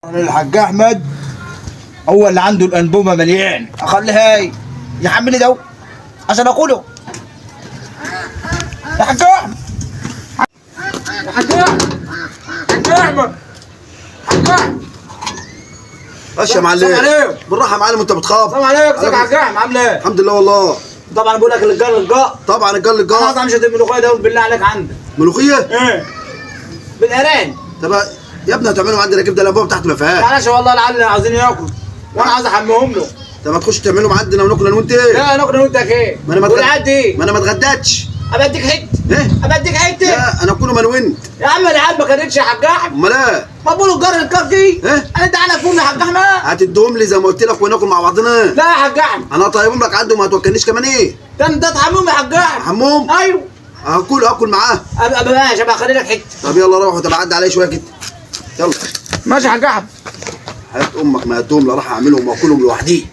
الحاج احمد هو اللي عنده الانبوبه مليان، اخليها يحمل لي ده عشان اكله. يا حاج احمد، يا حاج احمد، حاج احمد، حاج احمد. ماشي يا معلم. السلام عليكم. بالراحه يا معلم، انت بتخاف. السلام عليكم. ازيك يا حاج احمد؟ عامل ايه؟ الحمد لله والله. طبعا بقول لك الجار طبعا انا الجار قاطع مش الملوخيه ده بالله عليك عندك. ملوخيه. ايه بالارانب. طب يا ابني هتعملوا عندنا كبده، الانبوبه بتاعتي ما فيهاش. معلش والله العيال عايزين ياكلوا وانا عايز احميهم له. طب هتخش تعملوا عندنا وناكل انا وانت. لا ناكل انا وانت ايه؟ ما انا ما والعيال دي ما انا ما اتغديتش. ابقى اديك حته. ايه؟ ابقى اديك حته. لا انا كله من وانت. يا عم العيال ما كانتش يا حاج احمد. امال ايه؟ ما بقولوا الجار دي. ايه؟ انا تعالى فول يا حاج احمد. هتديهم لي زي ما قلت لك وناكل مع بعضنا. لا يا حاج احمد. انا طيبهم لك عندهم، ما توكلنيش كمان. ايه ده انت تحمهم يا حاج احمد. حموم؟ ايوه هاكل معاه. ابقى ماشي، ابقى اخلي لك حته. طب يلا روح، طب عدي عليا شويه كده. يلا ماشي يا حاج احمد. حياة امك ما هاتهم لا، راح اعملهم واكلهم لوحدي.